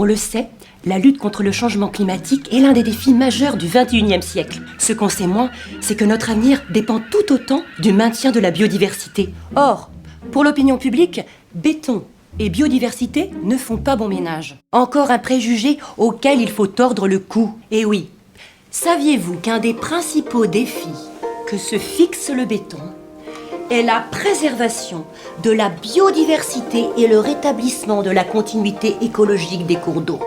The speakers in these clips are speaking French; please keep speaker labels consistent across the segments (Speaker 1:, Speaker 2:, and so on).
Speaker 1: On le sait, la lutte contre le changement climatique est l'un des défis majeurs du XXIe siècle. Ce qu'on sait moins, c'est que notre avenir dépend tout autant du maintien de la biodiversité. Or, pour l'opinion publique, béton et biodiversité ne font pas bon ménage. Encore un préjugé auquel il faut tordre le cou. Et oui, saviez-vous qu'un des principaux défis que se fixe le béton est la préservation de la biodiversité et le rétablissement de la continuité écologique des cours d'eau?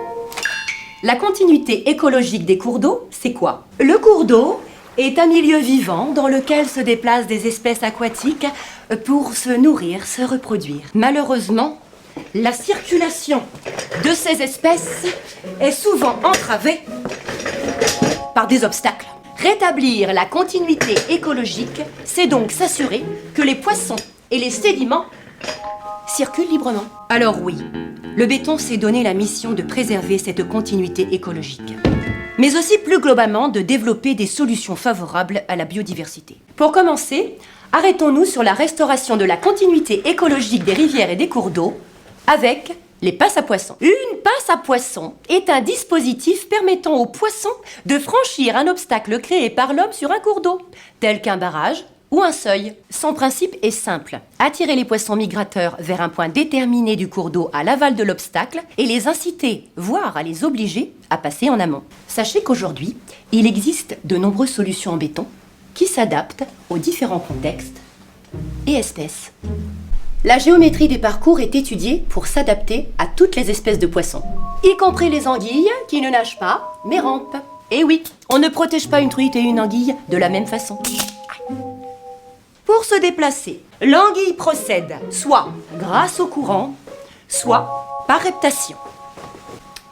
Speaker 1: La continuité écologique des cours d'eau, c'est quoi? Le cours d'eau est un milieu vivant dans lequel se déplacent des espèces aquatiques pour se nourrir, se reproduire. Malheureusement, la circulation de ces espèces est souvent entravée par des obstacles. Rétablir la continuité écologique, c'est donc s'assurer que les poissons et les sédiments circulent librement. Alors oui, le béton s'est donné la mission de préserver cette continuité écologique, mais aussi plus globalement de développer des solutions favorables à la biodiversité. Pour commencer, arrêtons-nous sur la restauration de la continuité écologique des rivières et des cours d'eau avec les passes à poissons. Une passe à poissons est un dispositif permettant aux poissons de franchir un obstacle créé par l'homme sur un cours d'eau, tel qu'un barrage ou un seuil. Son principe est simple: attirer les poissons migrateurs vers un point déterminé du cours d'eau à l'aval de l'obstacle et les inciter, voire à les obliger à passer en amont. Sachez qu'aujourd'hui, il existe de nombreuses solutions en béton qui s'adaptent aux différents contextes et espèces. La géométrie des parcours est étudiée pour s'adapter à toutes les espèces de poissons, y compris les anguilles qui ne nagent pas mais rampent. Et oui, on ne protège pas une truite et une anguille de la même façon. Pour se déplacer, l'anguille procède soit grâce au courant, soit par reptation.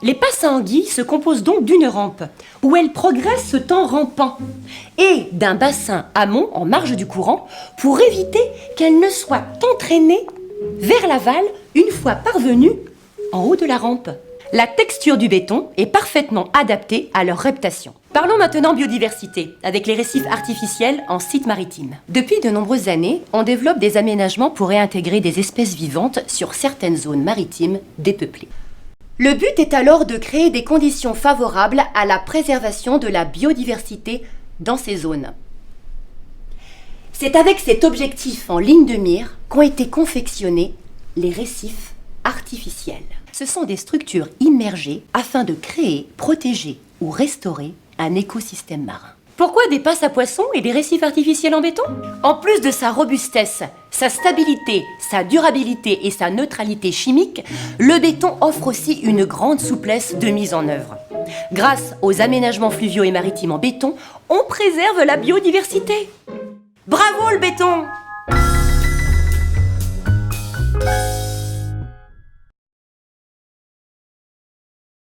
Speaker 1: Les passes à anguilles se composent donc d'une rampe, où elles progressent en rampant, et d'un bassin amont en marge du courant, pour éviter qu'elles ne soient entraînées vers l'aval une fois parvenues en haut de la rampe. La texture du béton est parfaitement adaptée à leur reptation. Parlons maintenant biodiversité, avec les récifs artificiels en site maritime. Depuis de nombreuses années, on développe des aménagements pour réintégrer des espèces vivantes sur certaines zones maritimes dépeuplées. Le but est alors de créer des conditions favorables à la préservation de la biodiversité dans ces zones. C'est avec cet objectif en ligne de mire qu'ont été confectionnés les récifs artificiels. Ce sont des structures immergées afin de créer, protéger ou restaurer un écosystème marin. Pourquoi des passes à poissons et des récifs artificiels en béton? En plus de sa robustesse, sa stabilité, sa durabilité et sa neutralité chimique, le béton offre aussi une grande souplesse de mise en œuvre. Grâce aux aménagements fluviaux et maritimes en béton, on préserve la biodiversité. Bravo le béton!